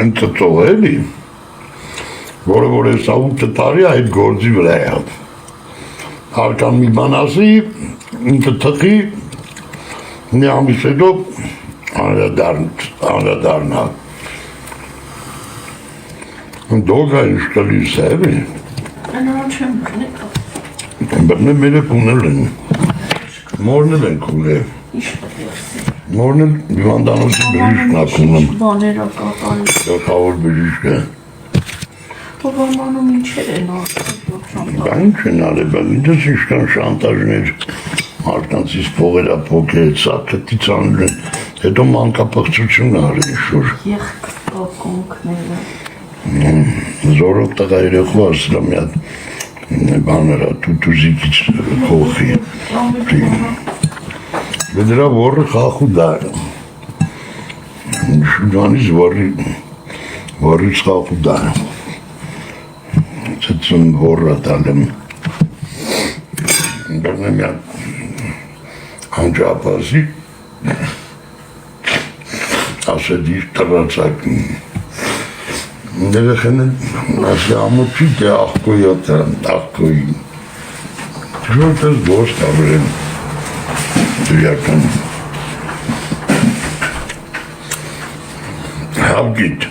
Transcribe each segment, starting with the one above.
ընծծող էլի, որը որ ես 8 տարի այդ գործի վրա է, հարկան մի բան ասի, ինքը թխի, մի ամիս հետո անդրադառնա, դոգ այն շկալիս է, էլի, Անորոչ եմ բրնեք, բրնե մերեք ունել են, մորնել են կուլե, մորնել վիվանդանոցի բրիշկն ակում եմ, բաներ ակատարի, գլխավոր բրիշկը, հովամանում ինչեր են արդյոք բա ինչ են արել, բա ինձ ինչքան շանտաժներ, մարդկանցից փողերա փոքել, սակետից անել են, հետո մանկապղծություն արել շուր, եղք կակոնքները, զորով տղա երեխու ասրա մի հատ բաներա տուտուզիկից խոխի, դրա որը խախուդա շուջանից որից խախուդա ծծում որը տալեմ բերնեմ յատ անջապասի ասեդիր տրացակ ներեխեն ասի ամուչի դե աղկոյատ աղկոյի ժորդ ես գոստ ավրեն դույական հավգիտ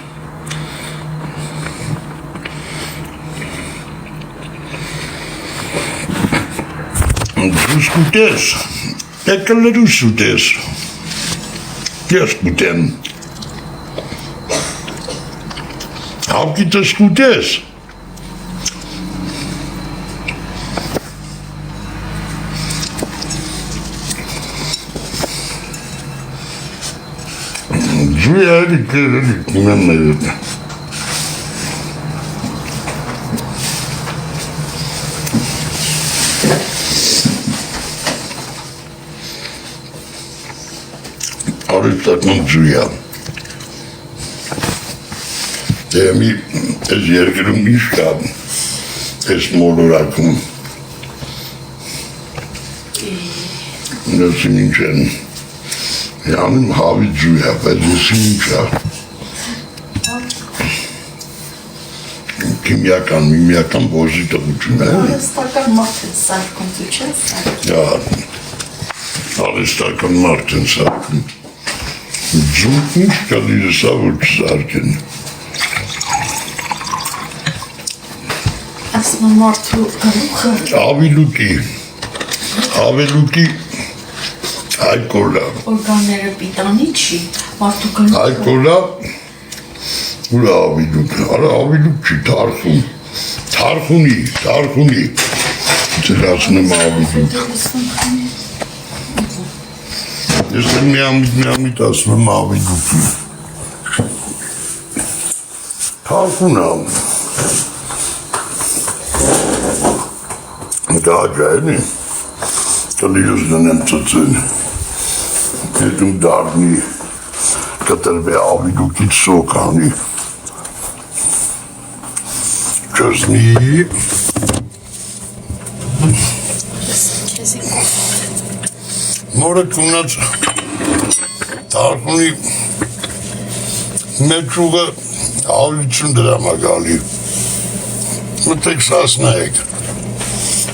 դուս կուտես եկլերուս ուտես ես կուտեմ հավգիտս կուտես Ջույալի կերելի կունեմ մերդ արիստական ջույա դեմի ես երկրում իշ կա ես մոլորակում նոսին ինչ են Yanım havi cüya bezesinin çağ. Kimyakan bozdu bu cümle. Aristotle Martin Sarkın Türkçe. Ya, Aristotle Martin Sarkın. Zülkmüş kalıyor savurç Sarkın. Aslında Martu Galuka. Aviluki. Aykola. Organları pidani çi. Martu Galuka. Aykola. Ura aviluk. Ara avilukçi tarhun. Tarhuni. Sırasını maviluk. Este mi-am aslında maviluk. Tarhuna. Gacayni. Kalıyorsun hem tutun. Dedim darni. Katar ve aviluk hiç sokağını. Çözni. Mora kunat. Tarhuni. Metroga aviluçun drama gali. Bu tek sasna ek.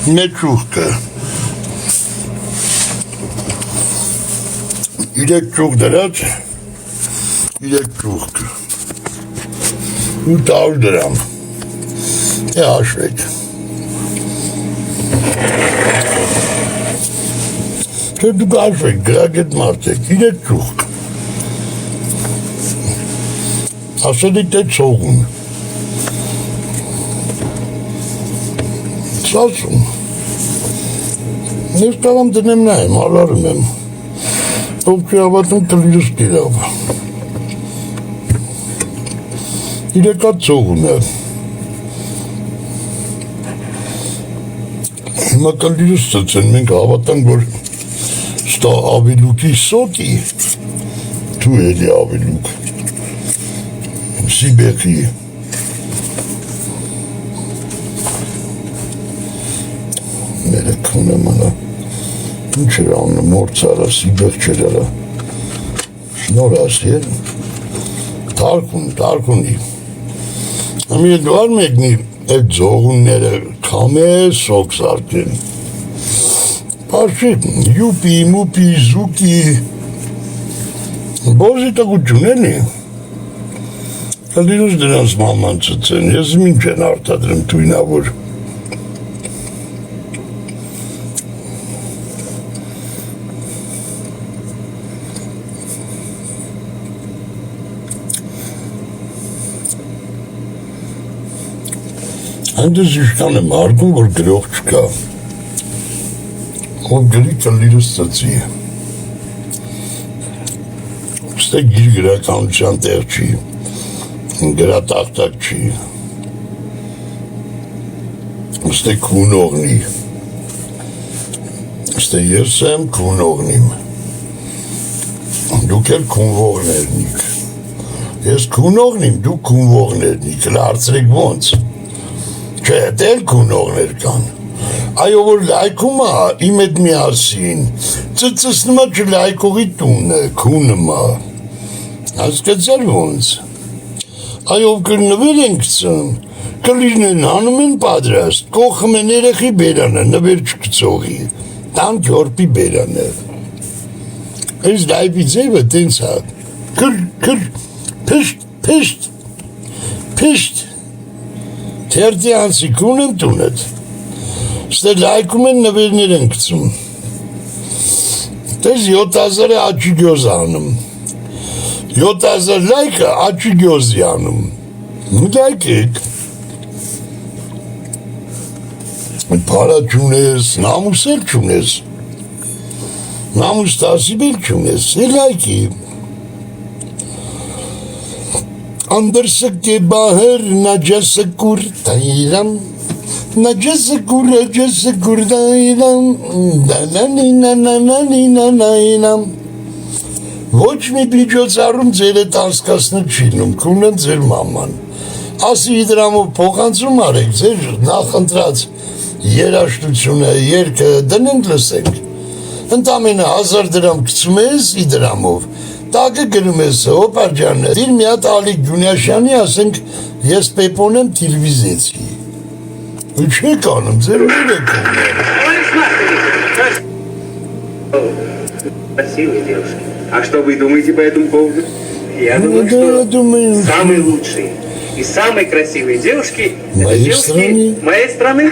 Metruhka. İlektruk derat. İlektruk. Bu tavırdıram. Aşvek. Çocuk aşvek. Graget martek. İlektruk. Aselikte soğun. Sasın. Ne istedim dinlemleyim. Ağlarım hem. Obçuyabatın kılıyoruz geliyor. İlekat soğunlar. Makaliyoruz satın. Men kahvatan gör. Sta aviluki soti. Tu eli aviluk. Sibeki. Melek kunamana. Ինչեր անում նոր ծառասի բեղջերալը շնորհասեր Թարքունի։ Ամի դուար մեկնի այդ ձողունները կամե սոք սարկեն։ Պարշի, յուպի, մուպի, զուկի, բոզի տգություն էլի։ Կլիրուս դրանց մաման ծծեն, ես մինչ են արտադրեմ թույնավոր։ Այնտես իշկան եմ արգում, որ գրող չկա, ով գրի կլիրուս ծծի։ Ստե գիր գրականության տեղ չի, գրատախտակ չի, ստե քունողնի, ստե ես եմ քունողնիմ, դուք էլ քունվողներնիք, ես քունողնիմ, դուք քունվողներնիք, լարցրեք ոնց, չէ, դել քունողներ կան, այո որ լայքում է, իմ էդ միասին, ծծսնմա չլայքողի տունը, քունմա, հասկացար ոնց, այո կրնվեր ենք ծում, կլիրներն հանում են պատրաստ, կողխմ են երեխի բերանը, նվեր չկծողի, տան կյորպի բերանը, այս լայպի ձևը տենց հա, կր, պիշտ, թերդի անցիկուն եմ տունըտ, ստե լայքում են նվերներ են կծում, տես 7000 աչի գյոզ անում, 7000 լայքը աչի գյոզի անում, լայք եք, պարա չունես, նամուս էլ չունես, նամուս տասիբ էլ չունես, լայքի, Անդրսը կե բահեր, նաջասը կուր տայրամ, նաջասը կուր տայրամ, դանանինանանինանայնամ, ոչ մի բիջոցարում ձեր էտ անսկասնը չինում, կունեն ձեր մաման, ասի իդրամով փոխանցում արեք, ձեր նախընտրած երաշտությունը, երկը դնենք լսենք, ընդամենը 1000 դրամ կծում ես իդրամով, տակը գրում ես, հոպարջանը, դիր մի հատ Ալիկ Գյունյաշյանի, ասենք, ես Պեպոն եմ տիլվիզեցի, ու չեք անում, ձեր մեր եք Красивые девушки. А что вы думаете по этому поводу? Я думаю, что самые лучшие и самые красивые девушки это девушки моей страны.